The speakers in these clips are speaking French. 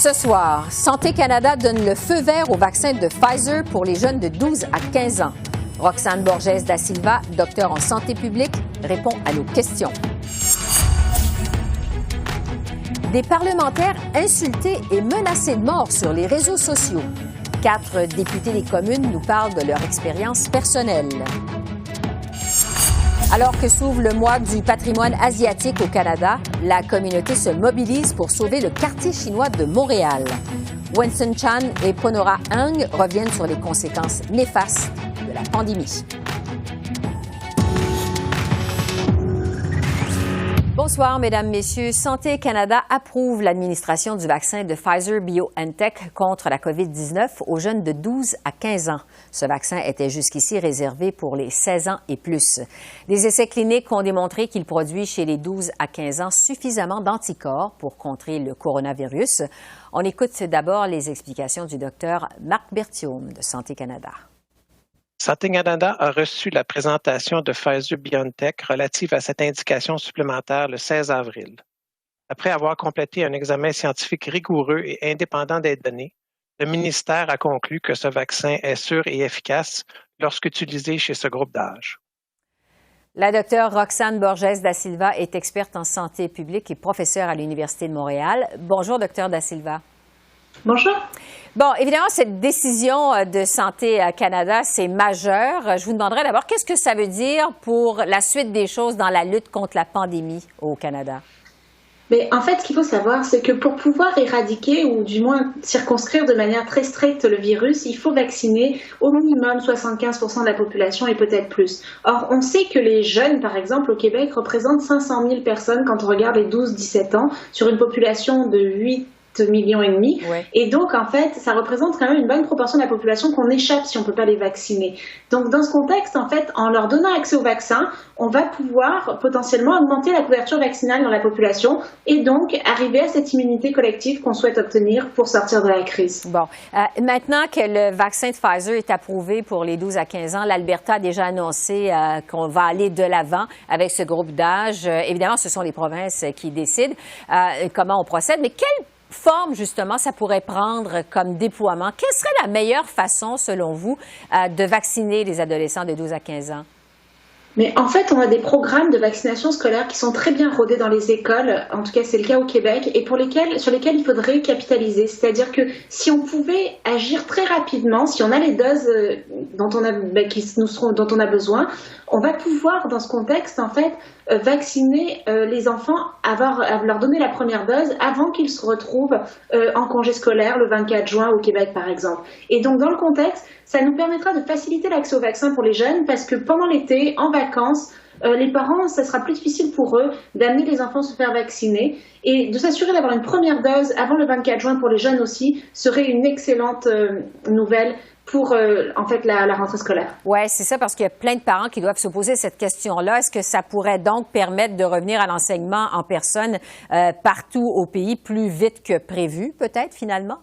Ce soir, Santé Canada donne le feu vert au vaccin de Pfizer pour les jeunes de 12 à 15 ans. Roxane Borges da Silva, docteur en santé publique, répond à nos questions. Des parlementaires insultés et menacés de mort sur les réseaux sociaux. 4 députés des communes nous parlent de leur expérience personnelle. Alors que s'ouvre le mois du patrimoine asiatique au Canada, la communauté se mobilise pour sauver le quartier chinois de Montréal. Winston Chan et Ponora Hung reviennent sur les conséquences néfastes de la pandémie. Bonsoir, Mesdames, Messieurs. Santé Canada approuve l'administration du vaccin de Pfizer-BioNTech contre la COVID-19 aux jeunes de 12 à 15 ans. Ce vaccin était jusqu'ici réservé pour les 16 ans et plus. Des essais cliniques ont démontré qu'il produit chez les 12 à 15 ans suffisamment d'anticorps pour contrer le coronavirus. On écoute d'abord les explications du docteur Marc Berthiaume de Santé Canada. Santé Canada a reçu la présentation de Pfizer-BioNTech relative à cette indication supplémentaire le 16 avril. Après avoir complété un examen scientifique rigoureux et indépendant des données, le ministère a conclu que ce vaccin est sûr et efficace lorsqu'utilisé chez ce groupe d'âge. La docteure Roxane Borges da Silva est experte en santé publique et professeure à l'Université de Montréal. Bonjour, docteur da Silva. Bonjour. Bon, évidemment, cette décision de Santé Canada, c'est majeur. Je vous demanderais d'abord, qu'est-ce que ça veut dire pour la suite des choses dans la lutte contre la pandémie au Canada? Mais en fait, ce qu'il faut savoir, c'est que pour pouvoir éradiquer ou du moins circonscrire de manière très stricte le virus, il faut vacciner au minimum 75% de la population et peut-être plus. Or, on sait que les jeunes, par exemple, au Québec, représentent 500 000 personnes quand on regarde les 12-17 ans sur une population de 8 millions et demi. Ouais. Et donc, en fait, ça représente quand même une bonne proportion de la population qu'on échappe si on ne peut pas les vacciner. Donc, dans ce contexte, en fait, en leur donnant accès au vaccin, on va pouvoir potentiellement augmenter la couverture vaccinale dans la population et donc arriver à cette immunité collective qu'on souhaite obtenir pour sortir de la crise. Bon. Maintenant que le vaccin de Pfizer est approuvé pour les 12 à 15 ans, l'Alberta a déjà annoncé qu'on va aller de l'avant avec ce groupe d'âge. Évidemment, ce sont les provinces qui décident comment on procède, mais quelle forme, justement, ça pourrait prendre comme déploiement? Quelle serait la meilleure façon, selon vous, de vacciner les adolescents de 12 à 15 ans? Mais en fait, on a des programmes de vaccination scolaire qui sont très bien rodés dans les écoles, en tout cas c'est le cas au Québec, et sur lesquels il faudrait capitaliser. C'est-à-dire que si on pouvait agir très rapidement, si on a les doses dont on a besoin, on va pouvoir, dans ce contexte, en fait, vacciner les enfants, leur donner la première dose avant qu'ils se retrouvent en congé scolaire le 24 juin au Québec, par exemple. Et donc, dans le contexte, ça nous permettra de faciliter l'accès au vaccin pour les jeunes parce que pendant l'été, en vacances, les parents, ça sera plus difficile pour eux d'amener les enfants se faire vacciner et de s'assurer d'avoir une première dose avant le 24 juin pour les jeunes aussi serait une excellente nouvelle pour, en fait, la rentrée scolaire. Oui, c'est ça, parce qu'il y a plein de parents qui doivent se poser cette question-là. Est-ce que ça pourrait donc permettre de revenir à l'enseignement en personne partout au pays plus vite que prévu, peut-être, finalement?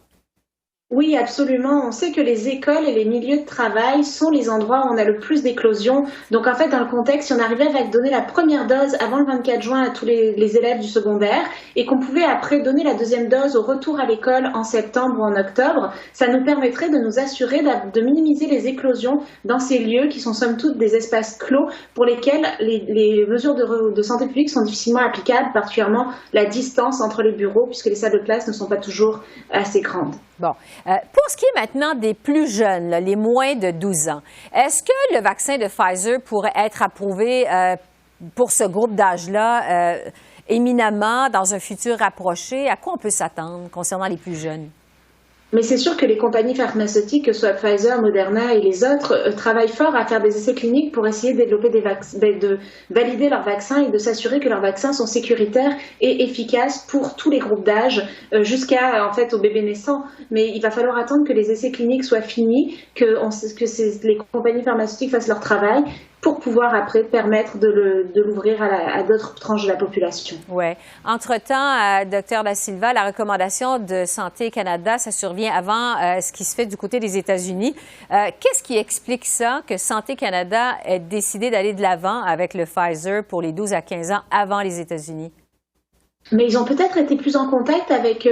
Oui, absolument. On sait que les écoles et les milieux de travail sont les endroits où on a le plus d'éclosions. Donc, en fait, dans le contexte, si on arrivait à donner la première dose avant le 24 juin à tous les élèves du secondaire et qu'on pouvait après donner la deuxième dose au retour à l'école en septembre ou en octobre, ça nous permettrait de nous assurer de minimiser les éclosions dans ces lieux qui sont somme toute des espaces clos pour lesquels les mesures de santé publique sont difficilement applicables, particulièrement la distance entre les bureaux puisque les salles de classe ne sont pas toujours assez grandes. Bon. Pour ce qui est maintenant des plus jeunes, là, les moins de 12 ans, est-ce que le vaccin de Pfizer pourrait être approuvé pour ce groupe d'âge-là éminemment dans un futur rapproché? À quoi on peut s'attendre concernant les plus jeunes? Mais c'est sûr que les compagnies pharmaceutiques, que ce soit Pfizer, Moderna et les autres, travaillent fort à faire des essais cliniques pour essayer de développer de valider leurs vaccins et de s'assurer que leurs vaccins sont sécuritaires et efficaces pour tous les groupes d'âge, jusqu'à en fait aux bébés naissants. Mais il va falloir attendre que les essais cliniques soient finis, que les compagnies pharmaceutiques fassent leur travail pour pouvoir après permettre de l'ouvrir à d'autres tranches de la population. Oui. Entre-temps, Dr da Silva, la recommandation de Santé Canada, ça survient avant ce qui se fait du côté des États-Unis. Qu'est-ce qui explique ça, que Santé Canada ait décidé d'aller de l'avant avec le Pfizer pour les 12 à 15 ans avant les États-Unis? Mais ils ont peut-être été plus en contact avec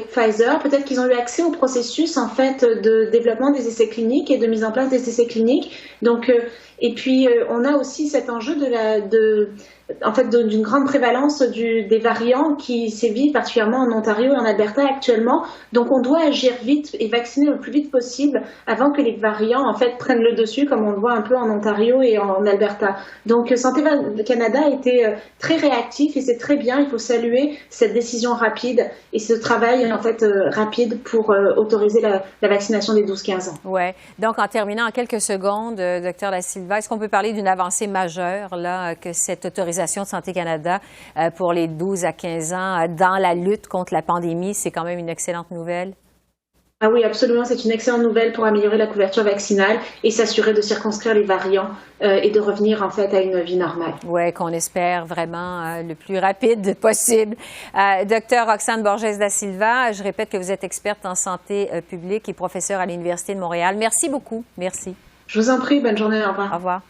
Pfizer, peut-être qu'ils ont eu accès au processus en fait de développement des essais cliniques et de mise en place des essais cliniques. Donc et puis on a aussi cet enjeu d'une grande prévalence des variants qui sévit particulièrement en Ontario et en Alberta actuellement. Donc on doit agir vite et vacciner le plus vite possible avant que les variants en fait prennent le dessus, comme on le voit un peu en Ontario et en Alberta. Donc Santé Canada a été très réactif et c'est très bien. Il faut saluer cette décision rapide et ce travail en fait rapide pour autoriser la vaccination des 12-15 ans. Ouais. Donc en terminant en quelques secondes, Dr Da Silva, est-ce qu'on peut parler d'une avancée majeure là que cette autorisation de Santé Canada pour les 12 à 15 ans dans la lutte contre la pandémie, c'est quand même une excellente nouvelle? Ah oui, absolument, c'est une excellente nouvelle pour améliorer la couverture vaccinale et s'assurer de circonscrire les variants et de revenir en fait à une vie normale. Oui, qu'on espère vraiment le plus rapide possible. Docteur Roxane Borges Da Silva, je répète que vous êtes experte en santé publique et professeure à l'Université de Montréal. Merci beaucoup. Merci. Je vous en prie, bonne journée, au revoir. Au revoir.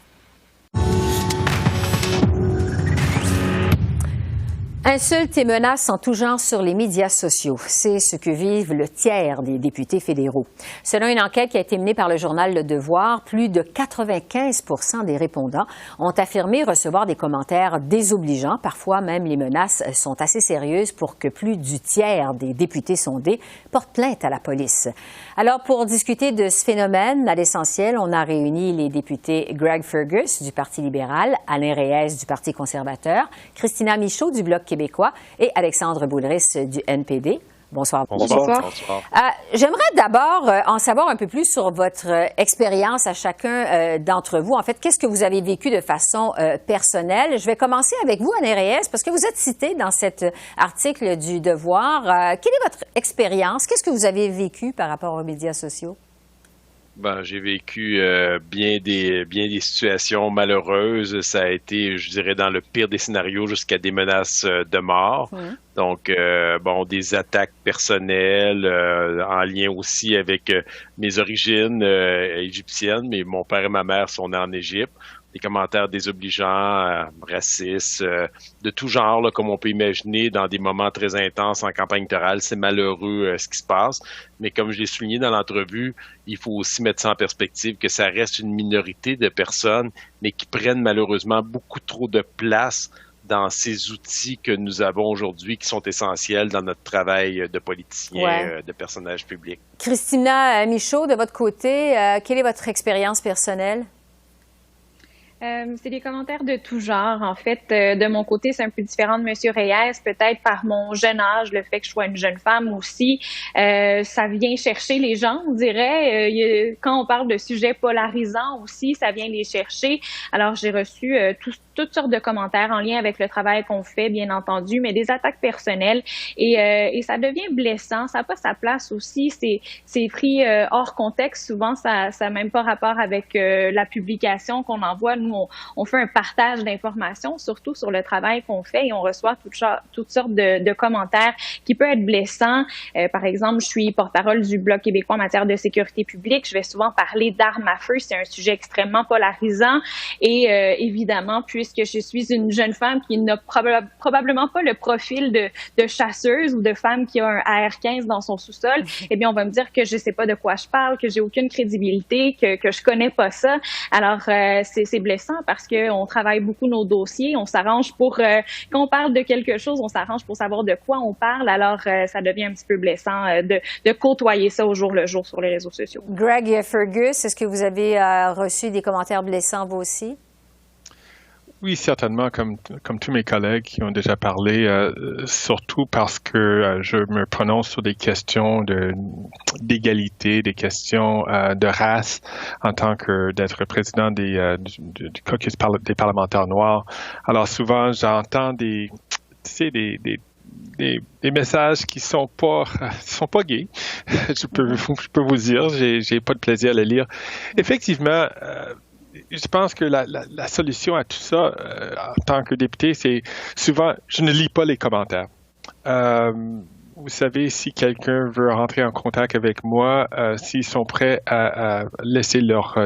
Insultes et menaces en tout genre sur les médias sociaux, c'est ce que vivent le tiers des députés fédéraux. Selon une enquête qui a été menée par le journal Le Devoir, plus de 95% des répondants ont affirmé recevoir des commentaires désobligeants. Parfois même, les menaces sont assez sérieuses pour que plus du tiers des députés sondés portent plainte à la police. Alors, pour discuter de ce phénomène, à l'essentiel, on a réuni les députés Greg Fergus du Parti libéral, Alain Reyes du Parti conservateur, Christina Michaud du Bloc québécois et Alexandre Boulris du NPD. Bonsoir. Bonsoir. J'aimerais d'abord en savoir un peu plus sur votre expérience à chacun d'entre vous. En fait, qu'est-ce que vous avez vécu de façon personnelle? Je vais commencer avec vous, Alain Reyes, parce que vous êtes cité dans cet article du Devoir. Quelle est votre expérience? Qu'est-ce que vous avez vécu par rapport aux médias sociaux? J'ai vécu bien des situations malheureuses. Ça a été, je dirais, dans le pire des scénarios jusqu'à des menaces de mort. Donc, des attaques personnelles en lien aussi avec mes origines égyptiennes, mais mon père et ma mère sont nés en Égypte. Des commentaires désobligeants, racistes, de tout genre, là, comme on peut imaginer, dans des moments très intenses en campagne électorale. C'est malheureux ce qui se passe. Mais comme je l'ai souligné dans l'entrevue, il faut aussi mettre ça en perspective que ça reste une minorité de personnes, mais qui prennent malheureusement beaucoup trop de place dans ces outils que nous avons aujourd'hui, qui sont essentiels dans notre travail de politicien, de personnage public. Christina Michaud, de votre côté, quelle est votre expérience personnelle? C'est des commentaires de tout genre. En fait, de mon côté, c'est un peu différent de M. Reyes, peut-être par mon jeune âge, le fait que je sois une jeune femme aussi. Ça vient chercher les gens, on dirait. Quand on parle de sujets polarisants aussi, ça vient les chercher. Alors, j'ai reçu toutes sortes de commentaires en lien avec le travail qu'on fait, bien entendu, mais des attaques personnelles. Et ça devient blessant. Ça n'a pas sa place aussi. C'est pris hors contexte. Souvent, ça n'a même pas rapport avec la publication qu'on envoie. Nous, on fait un partage d'informations, surtout sur le travail qu'on fait, et on reçoit toutes sortes de commentaires qui peuvent être blessants. Par exemple, je suis porte-parole du Bloc québécois en matière de sécurité publique. Je vais souvent parler d'armes à feu. C'est un sujet extrêmement polarisant. Et évidemment, puisque je suis une jeune femme qui n'a probablement pas le profil de chasseuse ou de femme qui a un AR-15 dans son sous-sol, eh bien, on va me dire que je sais pas de quoi je parle, que j'ai aucune crédibilité, que je connais pas ça. Alors, c'est blessant parce qu'on travaille beaucoup nos dossiers, on s'arrange pour, quand on parle de quelque chose, on s'arrange pour savoir de quoi on parle, alors ça devient un petit peu blessant de côtoyer ça au jour le jour sur les réseaux sociaux. Greg Fergus, est-ce que vous avez reçu des commentaires blessants vous aussi? Oui, certainement, comme tous mes collègues qui ont déjà parlé, surtout parce que je me prononce sur des questions d'égalité, des questions de race en tant que d'être président du caucus des parlementaires noirs. Alors souvent, j'entends des messages qui sont pas gays. Je peux vous dire, j'ai pas de plaisir à les lire. Effectivement, je pense que la solution à tout ça, en tant que député, c'est souvent, je ne lis pas les commentaires. Vous savez, si quelqu'un veut rentrer en contact avec moi, s'ils sont prêts à laisser leur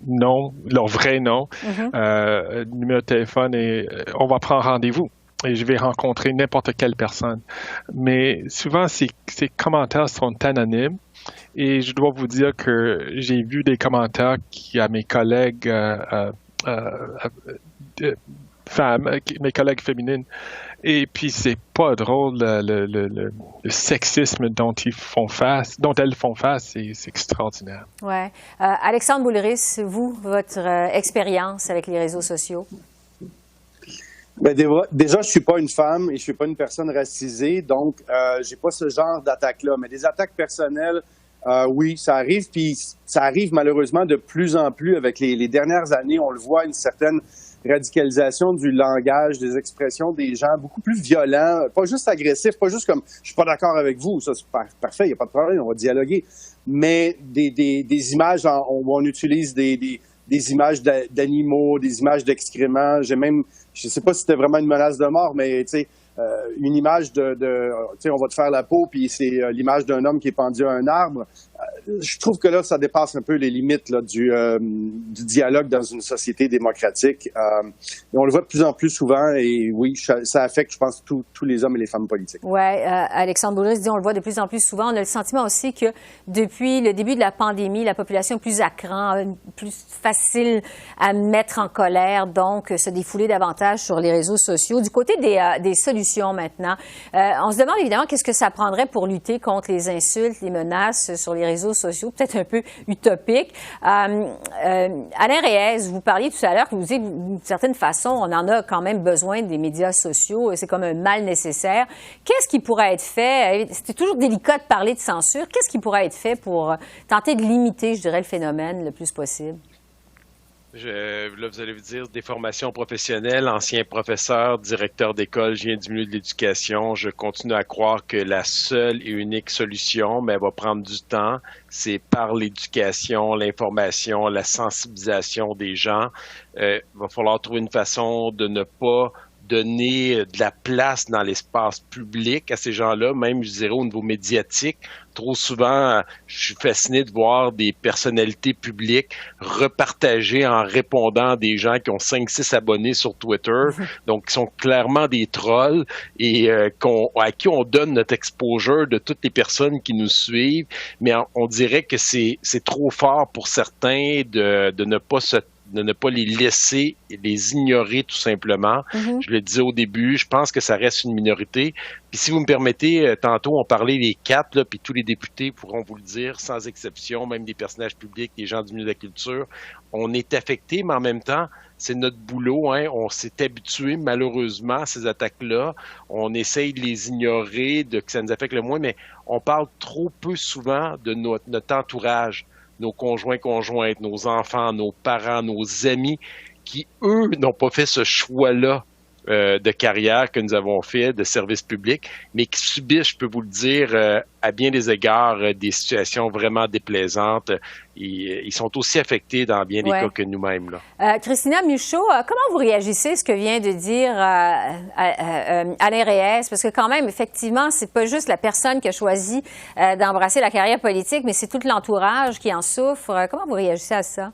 nom, leur vrai nom, numéro de téléphone, et on va prendre rendez-vous. et je vais rencontrer n'importe quelle personne. Mais souvent, ces commentaires sont anonymes. Et je dois vous dire que j'ai vu des commentaires à mes collègues femmes, mes collègues féminines. Et puis, c'est pas drôle, le sexisme dont elles font face, c'est extraordinaire. Ouais. Alexandre Boulris, vous, votre expérience avec les réseaux sociaux? Ben déjà, je suis pas une femme et je suis pas une personne racisée, donc j'ai pas ce genre d'attaque-là. Mais des attaques personnelles, oui, ça arrive. Puis ça arrive malheureusement de plus en plus avec les dernières années. On le voit, une certaine radicalisation du langage, des expressions des gens, beaucoup plus violents, pas juste agressifs, pas juste comme « je suis pas d'accord avec vous », ça c'est parfait, il n'y a pas de problème, on va dialoguer. Mais des images, on utilise des images d'animaux, des images d'excréments. Je sais pas si c'était vraiment une menace de mort, mais tu sais, une image tu sais, on va te faire la peau, puis c'est l'image d'un homme qui est pendu à un arbre. Je trouve que là, ça dépasse un peu les limites là, du dialogue dans une société démocratique. Et on le voit de plus en plus souvent, et oui, ça affecte, je pense, tous les hommes et les femmes politiques. Oui, Alexandre Boulris dit on le voit de plus en plus souvent. On a le sentiment aussi que depuis le début de la pandémie, la population est plus à cran, plus facile à mettre en colère, donc se défouler davantage sur les réseaux sociaux. Du côté des solutions maintenant, on se demande évidemment qu'est-ce que ça prendrait pour lutter contre les insultes, les menaces sur les réseaux sociaux, peut-être un peu utopique. Alain Reyes, vous parliez tout à l'heure que vous dites d'une certaine façon, on en a quand même besoin des médias sociaux, c'est comme un mal nécessaire. Qu'est-ce qui pourrait être fait? C'est toujours délicat de parler de censure. Qu'est-ce qui pourrait être fait pour tenter de limiter, je dirais, le phénomène le plus possible? Là, vous allez vous dire des formations professionnelles, ancien professeur, directeur d'école, je viens du milieu de l'éducation. Je continue à croire que la seule et unique solution, mais elle va prendre du temps, c'est par l'éducation, l'information, la sensibilisation des gens. Va falloir trouver une façon de ne pas donner de la place dans l'espace public à ces gens-là, même, je dirais, au niveau médiatique. Trop souvent, je suis fasciné de voir des personnalités publiques repartager en répondant à des gens qui ont 5-6 abonnés sur Twitter, donc qui sont clairement des trolls et à qui on donne notre exposure de toutes les personnes qui nous suivent, mais on dirait que c'est trop fort pour certains de ne pas les laisser, les ignorer tout simplement. Mm-hmm. Je le disais au début, je pense que ça reste une minorité. Puis si vous me permettez, tantôt on parlait des 4, là, puis tous les députés pourront vous le dire, sans exception, même des personnages publics, des gens du milieu de la culture. On est affectés, mais en même temps, c'est notre boulot. Hein. On s'est habitué malheureusement à ces attaques-là. On essaye de les ignorer, que ça nous affecte le moins, mais on parle trop peu souvent de notre entourage. Nos conjointes, nos enfants, nos parents, nos amis, qui, eux, n'ont pas fait ce choix-là de carrière que nous avons fait, de service public, mais qui subissent, je peux vous le dire, à bien des égards, des situations vraiment déplaisantes. Ils sont aussi affectés dans bien des cas que nous-mêmes. Là. Christina Michaud, comment vous réagissez à ce que vient de dire Alain Reyes? Parce que quand même, effectivement, c'est pas juste la personne qui a choisi d'embrasser la carrière politique, mais c'est tout l'entourage qui en souffre. Comment vous réagissez à ça?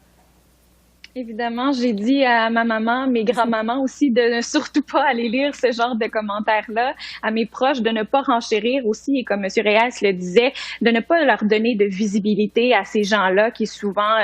Évidemment, j'ai dit à ma maman, mes grands-mamans aussi, de ne surtout pas aller lire ce genre de commentaires-là, à mes proches, de ne pas renchérir aussi, et comme M. Reyes le disait, de ne pas leur donner de visibilité à ces gens-là qui souvent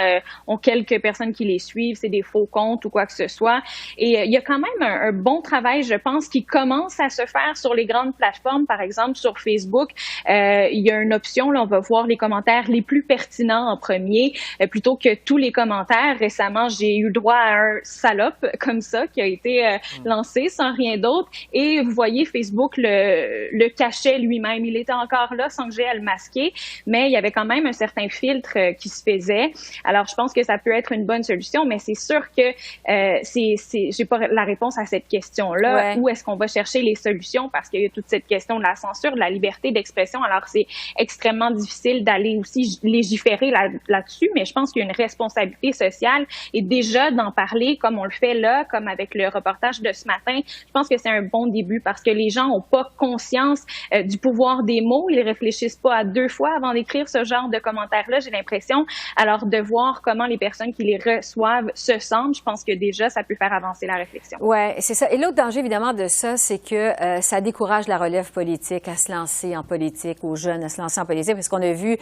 ont quelques personnes qui les suivent, c'est des faux comptes ou quoi que ce soit. Et il y a quand même un bon travail, je pense, qui commence à se faire sur les grandes plateformes, par exemple sur Facebook. Il y a une option, là, on va voir les commentaires les plus pertinents en premier, plutôt que tous les commentaires. Récemment, j'ai eu droit à un salope comme ça qui a été lancé sans rien d'autre. Et vous voyez, Facebook le cachait lui-même. Il était encore là sans que j'aie à le masquer, mais il y avait quand même un certain filtre qui se faisait. Alors, je pense que ça peut être une bonne solution, mais c'est sûr que j'ai pas la réponse à cette question-là. Ouais. Où est-ce qu'on va chercher les solutions? Parce qu'il y a toute cette question de la censure, de la liberté d'expression. Alors, c'est extrêmement difficile d'aller aussi légiférer là-dessus, mais je pense qu'il y a une responsabilité sociale et déjà d'en parler comme on le fait là, comme avec le reportage de ce matin, je pense que c'est un bon début parce que les gens n'ont pas conscience du pouvoir des mots. Ils réfléchissent pas à 2 fois avant d'écrire ce genre de commentaires-là, j'ai l'impression. Alors, de voir comment les personnes qui les reçoivent se sentent, je pense que déjà, ça peut faire avancer la réflexion. Oui, c'est ça. Et l'autre danger, évidemment, de ça, c'est que ça décourage la relève politique à se lancer en politique, aux jeunes à se lancer en politique, parce qu'on a vu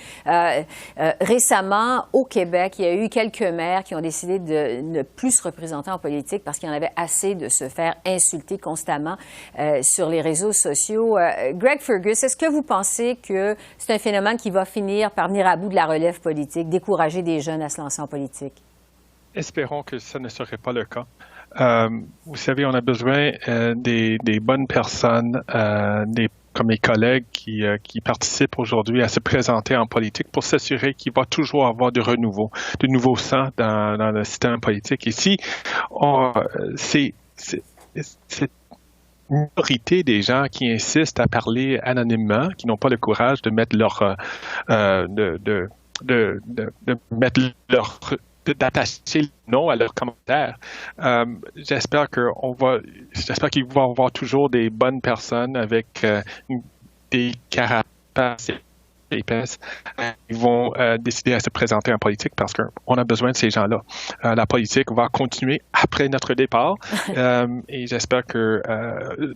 récemment, au Québec, il y a eu quelques maires qui ont décidé de ne plus se représenter en politique parce qu'il y en avait assez de se faire insulter constamment sur les réseaux sociaux. Greg Fergus, est-ce que vous pensez que c'est un phénomène qui va finir par venir à bout de la relève politique, décourager des jeunes à se lancer en politique? Espérons que ce ne serait pas le cas. Vous savez, on a besoin des bonnes personnes, comme mes collègues qui participent aujourd'hui à se présenter en politique pour s'assurer qu'il va toujours avoir du renouveau, du nouveau sang dans le système politique. Et si c'est une minorité des gens qui insistent à parler anonymement, qui n'ont pas le courage de mettre d'attacher le nom à leurs commentaires. J'espère qu'il va y avoir toujours des bonnes personnes avec des carapaces épaisses qui vont décider à se présenter en politique parce qu'on a besoin de ces gens-là. La politique va continuer après notre départ et j'espère que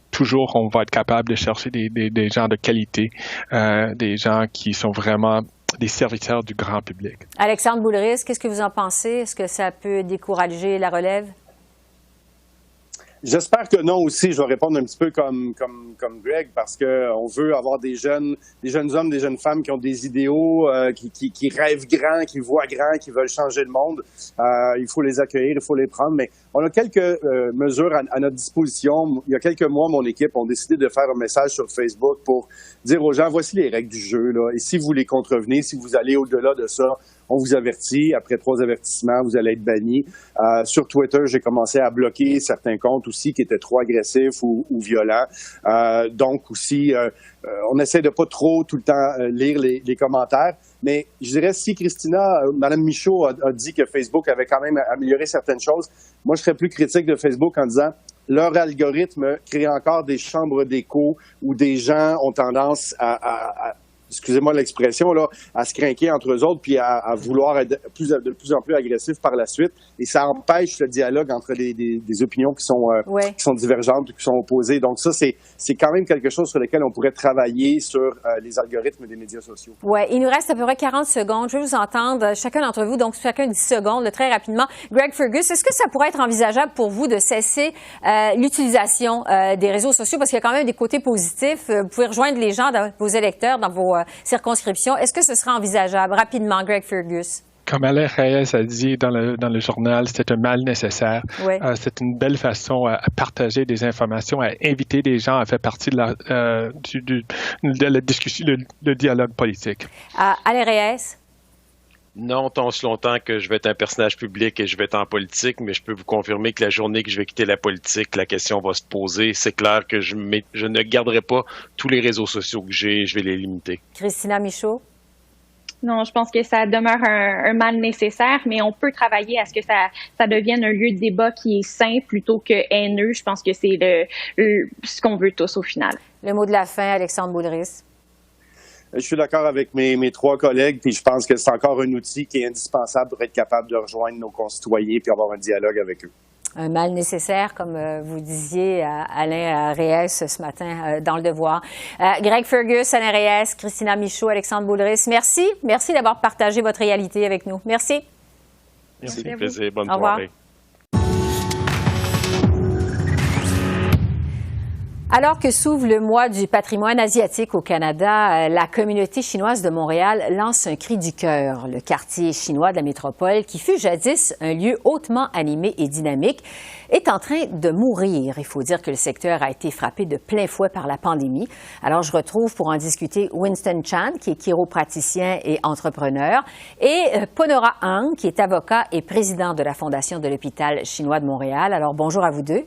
toujours on va être capable de chercher des gens de qualité, des gens qui sont vraiment des serviteurs du grand public. Alexandre Boulris, qu'est-ce que vous en pensez? Est-ce que ça peut décourager la relève? J'espère que non aussi. Je vais répondre un petit peu comme Greg parce qu'on veut avoir des jeunes hommes, des jeunes femmes qui ont des idéaux, qui rêvent grand, qui voient grand, qui veulent changer le monde. Il faut les accueillir, il faut les prendre. Mais on a quelques mesures à notre disposition. Il y a quelques mois, mon équipe a décidé de faire un message sur Facebook pour dire aux gens, voici les règles du jeu, là. Et si vous les contrevenez, si vous allez au-delà de ça, on vous avertit. Après 3 avertissements, vous allez être banni. Sur Twitter, j'ai commencé à bloquer certains comptes aussi qui étaient trop agressifs ou violents. Donc aussi, on essaie de pas trop tout le temps lire les commentaires. Mais je dirais, si Mme Michaud a dit que Facebook avait quand même amélioré certaines choses, moi, je serais plus critique de Facebook en disant leur algorithme crée encore des chambres d'écho où des gens ont tendance à excusez-moi l'expression, là, à se crinquer entre eux autres puis à vouloir être de plus en plus agressifs par la suite. Et ça empêche le dialogue entre des opinions qui sont divergentes, qui sont opposées. Donc ça, c'est quand même quelque chose sur lequel on pourrait travailler sur les algorithmes des médias sociaux. Oui, il nous reste à peu près 40 secondes. Je vais vous entendre, chacun d'entre vous, donc chacun 10 secondes, très rapidement. Greg Fergus, est-ce que ça pourrait être envisageable pour vous de cesser l'utilisation des réseaux sociaux? Parce qu'il y a quand même des côtés positifs. Vous pouvez rejoindre les gens, vos électeurs, dans vos circonscriptions. Est-ce que ce serait envisageable? Rapidement, Greg Fergus. Comme Alain Reyes a dit dans le journal, c'est un mal nécessaire. Oui. C'est une belle façon à partager des informations, à inviter des gens à faire partie de la discussion, le dialogue politique. Alain Reyes? Non, tant si longtemps que je vais être un personnage public et je vais être en politique, mais je peux vous confirmer que la journée que je vais quitter la politique, la question va se poser. C'est clair que je ne garderai pas tous les réseaux sociaux que j'ai, je vais les limiter. Christina Michaud? Non, je pense que ça demeure un mal nécessaire, mais on peut travailler à ce que ça devienne un lieu de débat qui est sain plutôt que haineux. Je pense que c'est ce qu'on veut tous au final. Le mot de la fin, Alexandre Boulris. Je suis d'accord avec mes 3 collègues, puis je pense que c'est encore un outil qui est indispensable pour être capable de rejoindre nos concitoyens puis avoir un dialogue avec eux. Un mal nécessaire, comme vous disiez, Alain Reyes ce matin dans Le Devoir. Greg Fergus, Alain Reyes, Christina Michaud, Alexandre Boulris, merci. Merci d'avoir partagé votre réalité avec nous. Merci. Merci, plaisir. Bonne Au revoir. soirée. Alors que s'ouvre le mois du patrimoine asiatique au Canada, la communauté chinoise de Montréal lance un cri du cœur. Le quartier chinois de la métropole, qui fut jadis un lieu hautement animé et dynamique, est en train de mourir. Il faut dire que le secteur a été frappé de plein fouet par la pandémie. Alors, je retrouve pour en discuter Winston Chan, qui est chiropraticien et entrepreneur, et Ponora Ang, qui est avocat et président de la Fondation de l'hôpital chinois de Montréal. Alors, bonjour à vous deux.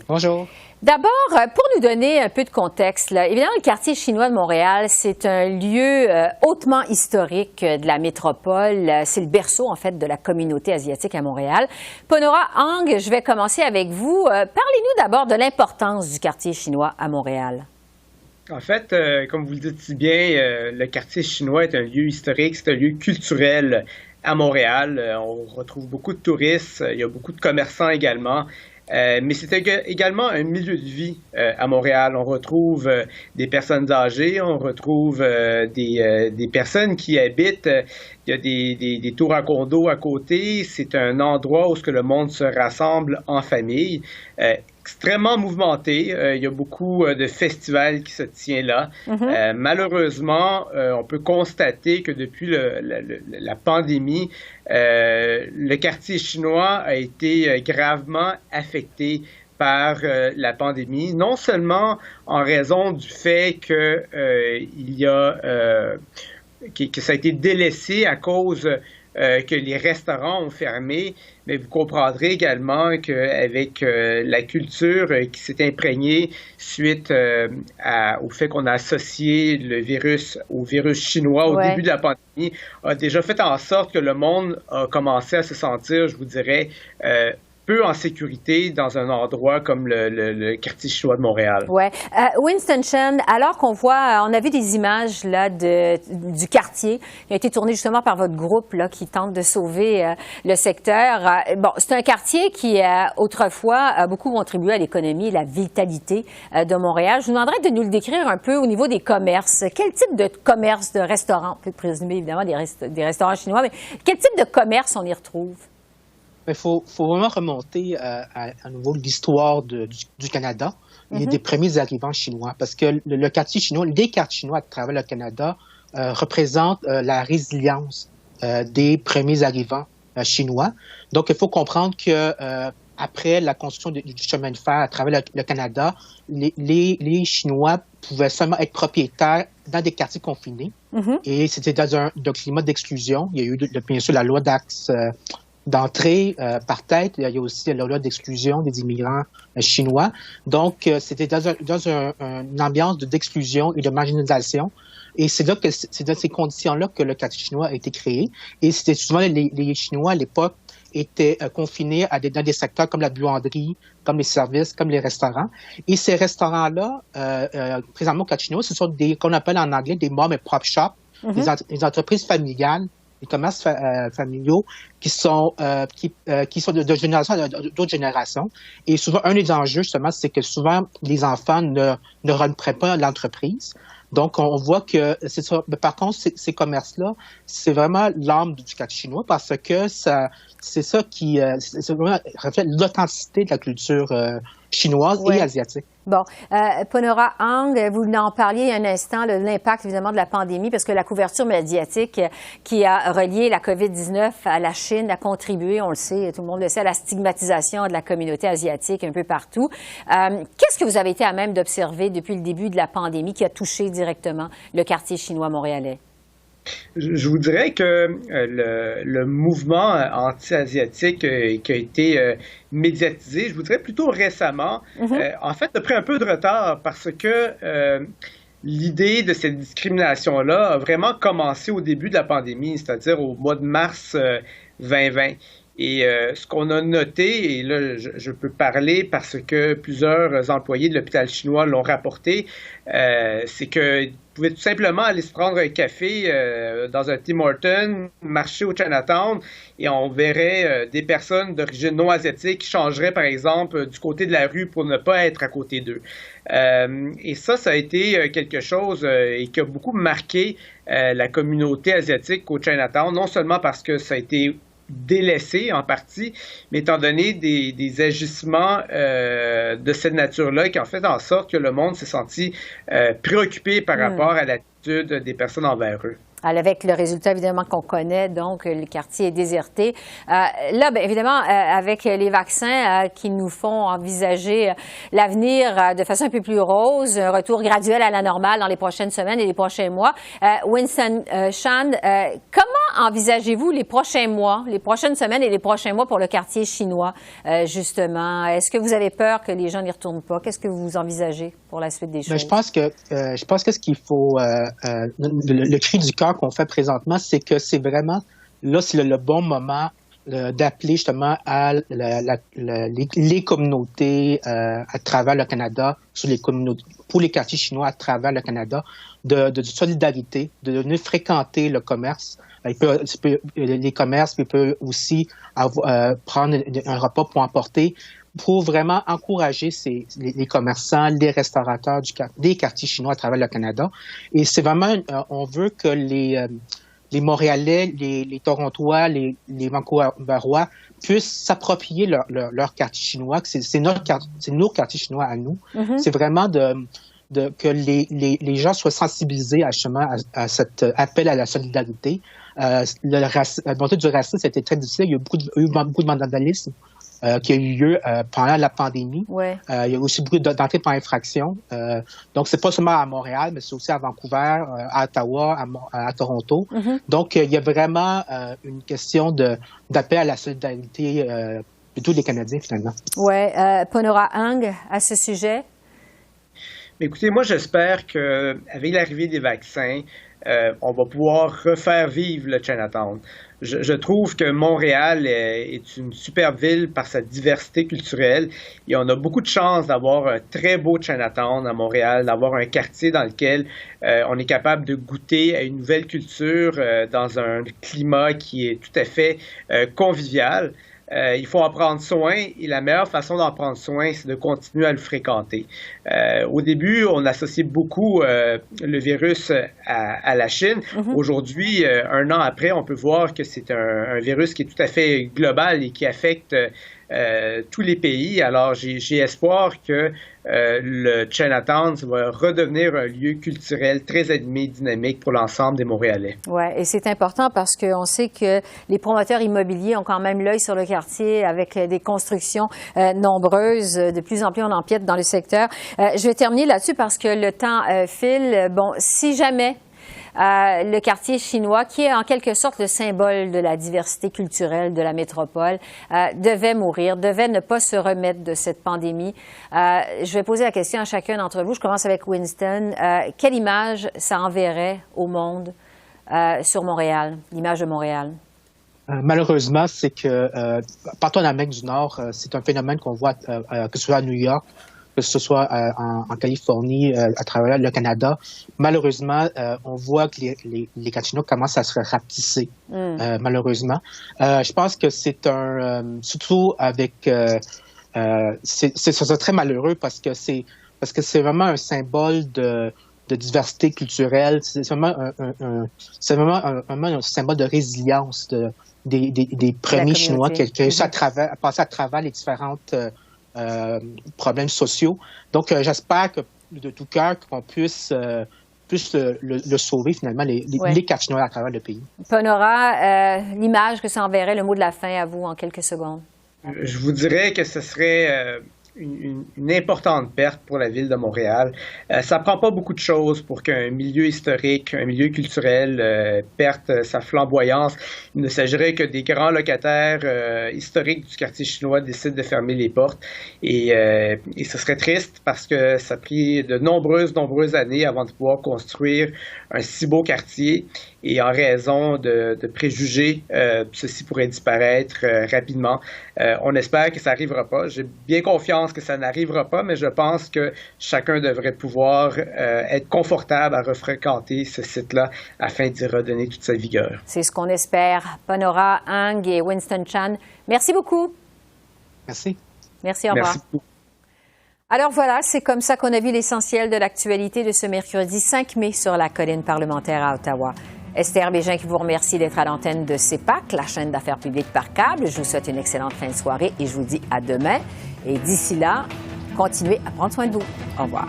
Bonjour. D'abord, pour nous donner un peu de contexte, là, évidemment, le quartier chinois de Montréal, c'est un lieu hautement historique de la métropole. C'est le berceau, en fait, de la communauté asiatique à Montréal. Ponora Ang, je vais commencer avec vous. Parlez-nous d'abord de l'importance du quartier chinois à Montréal. En fait, comme vous le dites si bien, le quartier chinois est un lieu historique, c'est un lieu culturel à Montréal. On retrouve beaucoup de touristes, il y a beaucoup de commerçants également. Mais c'est également un milieu de vie à Montréal. On retrouve des personnes âgées, on retrouve des personnes qui habitent. Il y a des tours à condos à côté. C'est un endroit où le monde se rassemble en famille. Extrêmement mouvementé. Il y a beaucoup de festivals qui se tiennent là. Malheureusement, on peut constater que depuis la pandémie, le quartier chinois a été gravement affecté par la pandémie, non seulement en raison du fait que ça a été délaissé à cause que les restaurants ont fermé, mais vous comprendrez également qu'avec la culture qui s'est imprégnée suite au fait qu'on a associé le virus au virus chinois au début de la pandémie, a déjà fait en sorte que le monde a commencé à se sentir, je vous dirais, peu en sécurité dans un endroit comme le quartier chinois de Montréal. Ouais. Winston Chen, alors qu'on voit, on a vu des images là du quartier qui a été tourné justement par votre groupe là qui tente de sauver le secteur. Bon, c'est un quartier qui autrefois a beaucoup contribué à l'économie et la vitalité de Montréal. Je vous demanderais de nous le décrire un peu au niveau des commerces. Quel type de commerce, de restaurants, on peut présumer évidemment des restaurants chinois, mais quel type de commerce on y retrouve? Il faut vraiment remonter à nouveau l'histoire du Canada et des premiers arrivants chinois, parce que le quartier chinois, les quartiers chinois à travers le Canada représentent la résilience des premiers arrivants chinois. Donc, il faut comprendre que après la construction du chemin de fer à travers le Canada, les Chinois pouvaient seulement être propriétaires dans des quartiers confinés. Et c'était dans un climat d'exclusion. Il y a eu bien sûr la loi d'axe d'entrée par tête. Il y a aussi la loi d'exclusion des immigrants chinois. Donc, c'était dans une ambiance d'exclusion et de marginalisation. Et c'est dans ces conditions-là que le quartier chinois a été créé. Et c'était souvent les Chinois à l'époque étaient confinés dans des secteurs comme la buanderie, comme les services, comme les restaurants. Et ces restaurants-là, présentement au quartier chinois, ce sont qu'on appelle en anglais des mom and pop shops, des entreprises familiales, des commerces familiaux qui sont de génération à d'autres générations. Et souvent, un des enjeux, justement, c'est que souvent, les enfants ne rentrent pas l'entreprise. Donc, on voit que c'est ça. Mais par contre, ces commerces-là, c'est vraiment l'âme du quartier chinois parce que c'est ça qui vraiment reflète l'authenticité de la culture chinoise et asiatique. Bon, Ponora Ang, vous en parliez un instant, l'impact évidemment de la pandémie, parce que la couverture médiatique qui a relié la COVID-19 à la Chine a contribué, on le sait, tout le monde le sait, à la stigmatisation de la communauté asiatique un peu partout. Qu'est-ce que vous avez été à même d'observer depuis le début de la pandémie qui a touché directement le quartier chinois montréalais? Je vous dirais que le mouvement anti-asiatique qui a été médiatisé, je vous dirais plutôt récemment, en fait, a pris un peu de retard parce que l'idée de cette discrimination-là a vraiment commencé au début de la pandémie, c'est-à-dire au mois de mars 2020. Et ce qu'on a noté, et là je peux parler parce que plusieurs employés de l'hôpital chinois l'ont rapporté, c'est que vous pouvez tout simplement aller se prendre un café dans un Tim Hortons, marcher au Chinatown, et on verrait des personnes d'origine non asiatique qui changeraient, par exemple, du côté de la rue pour ne pas être à côté d'eux. Et ça a été quelque chose qui a beaucoup marqué la communauté asiatique au Chinatown, non seulement parce que ça a été délaissé en partie, mais étant donné des agissements de cette nature-là qui ont fait en sorte que le monde s'est senti préoccupé par rapport à l'attitude des personnes envers eux. avec le résultat évidemment qu'on connaît, donc le quartier est déserté. Là, bien, évidemment, avec les vaccins qui nous font envisager l'avenir de façon un peu plus rose, un retour graduel à la normale dans les prochaines semaines et les prochains mois. Winston Chan, comment envisagez-vous les prochains mois, les prochaines semaines et les prochains mois pour le quartier chinois, justement? Est-ce que vous avez peur que les gens n'y retournent pas? Qu'est-ce que vous envisagez pour la suite des choses? Bien, je pense que ce qu'il faut, le cri du cœur qu'on fait présentement, c'est que c'est vraiment, là, c'est le bon moment d'appeler justement à les communautés à travers le Canada, pour les quartiers chinois à travers le Canada, de solidarité, de venir fréquenter le commerce. Les commerces, il peut aussi prendre un repas pour emporter, pour vraiment encourager les commerçants, les restaurateurs des quartiers chinois à travers le Canada. Et c'est vraiment, on veut que les Montréalais, les Torontois, les Vancouverois puissent s'approprier leur quartier chinois. C'est nos quartiers chinois à nous. Mm-hmm. C'est vraiment que les gens soient sensibilisés à cet appel à la solidarité. La montée du racisme, c'était très difficile. Il y a eu beaucoup de vandalisme qui a eu lieu pendant la pandémie. Ouais. Il y a aussi beaucoup d'entrées par infraction. Donc, c'est pas seulement à Montréal, mais c'est aussi à Vancouver, à Ottawa, à Toronto. Mm-hmm. Donc, il y a vraiment une question d'appel à la solidarité de tous les Canadiens, finalement. Oui. Ponora Ang, à ce sujet? Écoutez, moi, j'espère qu'avec l'arrivée des vaccins, on va pouvoir refaire vivre le Chinatown. Je trouve que Montréal est une superbe ville par sa diversité culturelle et on a beaucoup de chance d'avoir un très beau Chinatown à Montréal, d'avoir un quartier dans lequel on est capable de goûter à une nouvelle culture dans un climat qui est tout à fait convivial. Il faut en prendre soin et la meilleure façon d'en prendre soin, c'est de continuer à le fréquenter. Au début, on associait beaucoup le virus à la Chine. Mm-hmm. Aujourd'hui, un an après, on peut voir que c'est un virus qui est tout à fait global et qui affecte tous les pays. Alors, j'ai espoir que le Chinatown va redevenir un lieu culturel très animé, dynamique pour l'ensemble des Montréalais. Oui, et c'est important parce qu'on sait que les promoteurs immobiliers ont quand même l'œil sur le quartier avec des constructions nombreuses. De plus en plus, on empiète dans le secteur. Je vais terminer là-dessus parce que le temps file. Bon, si jamais le quartier chinois, qui est en quelque sorte le symbole de la diversité culturelle de la métropole, devait mourir, devait ne pas se remettre de cette pandémie. Je vais poser la question à chacun d'entre vous. Je commence avec Winston. Quelle image ça enverrait au monde sur Montréal, l'image de Montréal? Malheureusement, c'est que partout en Amérique du Nord, c'est un phénomène qu'on voit que ce soit à New York, que ce soit en Californie, à travers le Canada. Malheureusement, on voit que les casinos commencent à se rapetisser, malheureusement. Je pense que c'est surtout avec... c'est très malheureux parce que c'est vraiment un symbole de diversité culturelle. C'est vraiment un symbole de résilience des premiers Chinois qui ont réussi à passer à travers les différentes... problèmes sociaux. Donc, j'espère que de tout cœur qu'on puisse le sauver, finalement, les casinos à travers le pays. Ponora, l'image que ça enverrait, le mot de la fin à vous en quelques secondes. Je vous dirais que ce serait une importante perte pour la ville de Montréal. Ça prend pas beaucoup de choses pour qu'un milieu historique, un milieu culturel perde sa flamboyance. Il ne s'agirait que des grands locataires historiques du quartier chinois décident de fermer les portes. Et ce serait triste parce que ça a pris de nombreuses années avant de pouvoir construire un si beau quartier. Et en raison de préjugés, ceci pourrait disparaître rapidement. On espère que ça n'arrivera pas. J'ai bien confiance que ça n'arrivera pas, mais je pense que chacun devrait pouvoir être confortable à refréquenter ce site-là afin d'y redonner toute sa vigueur. C'est ce qu'on espère. Ponora Ang et Winston Chan, merci beaucoup. Merci. Merci, au revoir. Merci beaucoup. Alors voilà, c'est comme ça qu'on a vu l'essentiel de l'actualité de ce mercredi 5 mai sur la colline parlementaire à Ottawa. Esther Bégin qui vous remercie d'être à l'antenne de CEPAC, la chaîne d'affaires publiques par câble. Je vous souhaite une excellente fin de soirée et je vous dis à demain. Et d'ici là, continuez à prendre soin de vous. Au revoir.